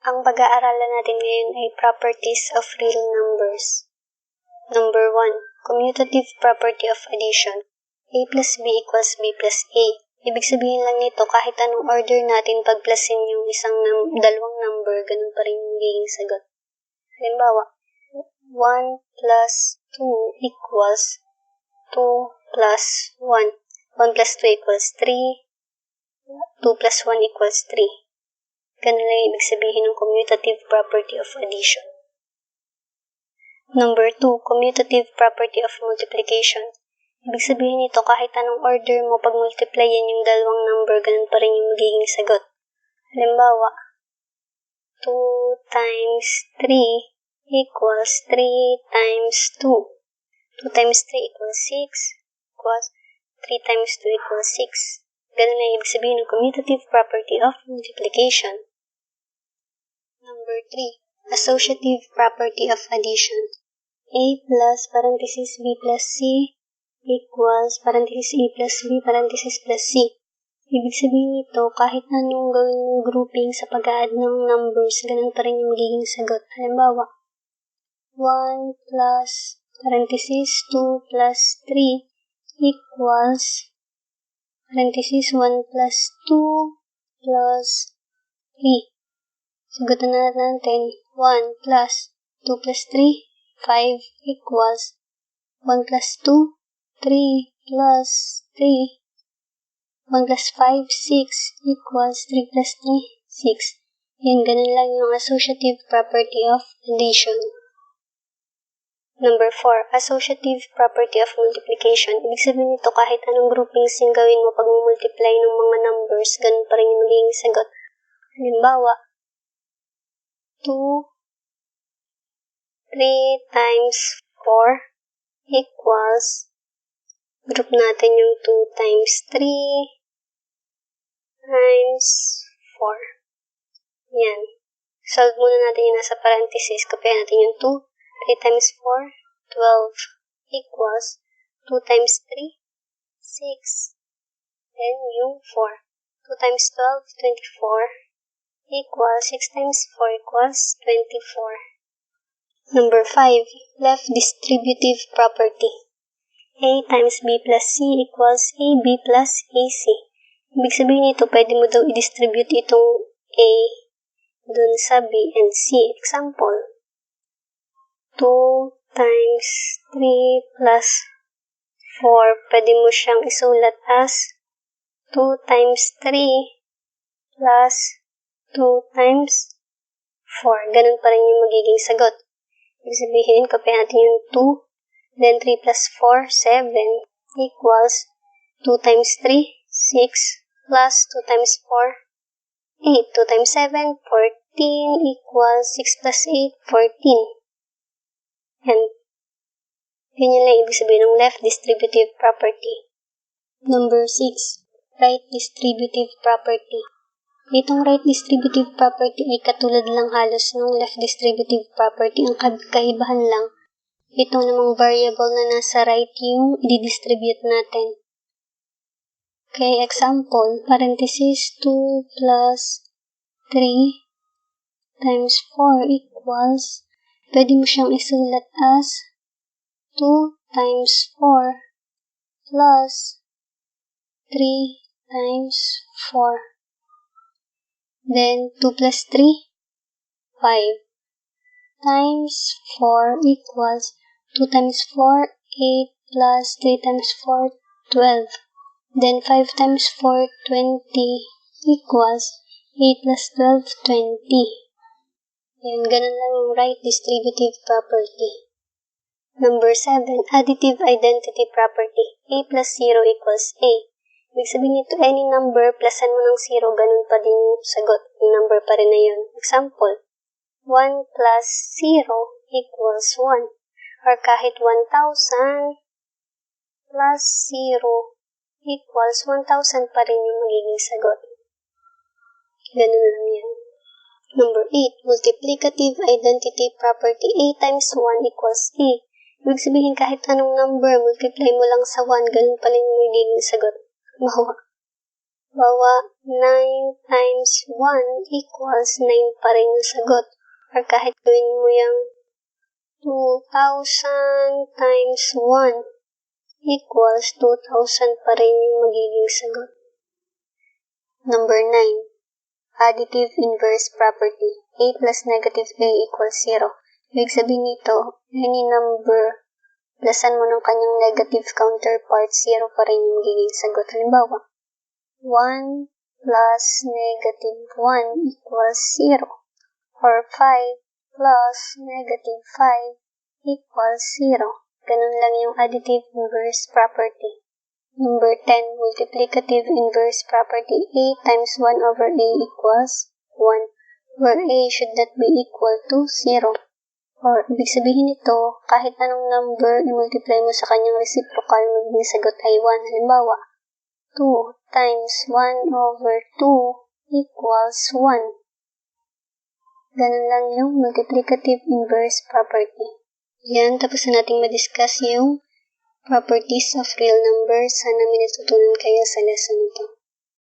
Ang pag-aaralan natin ngayon ay properties of real numbers. Number 1. Commutative property of addition. A plus B equals B plus A. Ibig sabihin lang nito kahit anong order natin pagplasin yung dalawang number, ganun pa rin yung magiging sagot. Halimbawa, 1 plus 2 equals 2 plus 1. 1 plus 2 equals 3. 2 plus 1 equals 3. Ganun lang ibig sabihin ng commutative property of addition. Number 2, commutative property of multiplication. Ibig sabihin nito kahit anong order mo pag multiplyan yung dalawang number, ganun pa rin yung magiging sagot. Halimbawa, 2 times 3 equals 3 times 2. 2 times 3 equals 6 equals 3 times 2 equals 6. Ganun lang ibig sabihin ng commutative property of multiplication. Number 3, associative property of addition. A plus parenthesis B plus C equals parenthesis A plus B parenthesis plus C. Ibig sabihin nito, kahit anong gawin ng grouping sa pag-add ng numbers, ganun pa rin yung magiging sagot. Halimbawa, 1 plus parenthesis 2 plus 3 equals parenthesis 1 plus 2 plus 3. Sagutan na natin, 1 plus 2 plus 3, 5 equals 1 plus 2, 3 plus 3, 1 plus 5, 6 equals 3 plus 3, 6. Yan, ganun lang yung associative property of addition. Number 4, associative property of multiplication. Ibig sabihin nito kahit anong groupings yung gawin mo pag multiply ng mga numbers, ganun pa rin yung magiging sagot. Halimbawa, 2, 3 times 4 equals, group natin yung 2 times 3 times 4. Yan. Solve muna natin yung nasa parenthesis. Kopyahan natin yung 2. 3 times 4, 12 equals 2 times 3, 6. Then yung 4. 2 times 12, 24 equals 6 times 4 equals 24. Number 5, left distributive property. A times B plus C equals AB plus AC. Ibig sabihin nito, pwede mo daw i-distribute itong A dun sa B and C. Example, 2 times 3 plus 4, pwede mo siyang isulat as 2 times 3 plus 2 times 4. Ganun pa rin yung magiging sagot. Ibig sabihin, kopyahan natin yung 2, then 3 plus 4, 7, equals 2 times 3, 6, plus 2 times 4, 8. 2 times 7, 14, equals 6 plus 8, 14. Yan. Ganyan lang ibig sabihin ng left distributive property. Number 6, right distributive property. Itong right distributive property ay katulad lang halos ng left distributive property. Ang kaibahan lang, itong namang variable na nasa right yung i-distribute natin. Okay, example, parenthesis 2 plus 3 times 4 equals, pwede mo siyang isulat as 2 times 4 plus 3 times 4. Then, 2 plus 3, 5, times 4 equals 2 times 4, 8 plus 3 times 4, 12. Then, 5 times 4, 20 equals 8 plus 12, 20. Yan, ganun lang yung right distributive property. Number 7, additive identity property. A plus 0 equals A. Ibig sabihin nito, any number, plusan mo ng 0, ganun pa din yung sagot. Yung number pa rin na yun. Example, 1 plus 0 equals 1. Or kahit 1,000 plus 0 equals 1,000 pa rin yung magiging sagot. Ganun lang yan. Number 8, multiplicative identity property. A times 1 equals A. Ibig sabihin kahit anong number, multiply mo lang sa 1, ganun pa rin yung magiging sagot. Mahawa. Bawa 9 times 1 equals 9 pa rin yung sagot. Or kahit gawin mo yung 2,000 times 1 equals 2,000 pa rin yung magiging sagot. Number 9. Additive inverse property. A plus negative A equals 0. Ibig sabihin nito, any number, plasan mo ng kanyang negative counterpart, 0 pa rin yung magiging sagot. Halimbawa, 1 plus negative 1 equals 0. Or 5 plus negative 5 equals 0. Ganun lang yung additive inverse property. Number 10, multiplicative inverse property. A times 1 over A equals 1, where A should not be equal to 0. Or, ibig sabihin nito, kahit anong number i-multiply mo sa kanyang reciprocal, magiging sagot ay 1. Halimbawa, 2 times 1 over 2 equals 1. Ganun lang yung multiplicative inverse property. Yan, tapos na natin ma-discuss yung properties of real numbers. Sana may natutunan kayo sa lesson ito.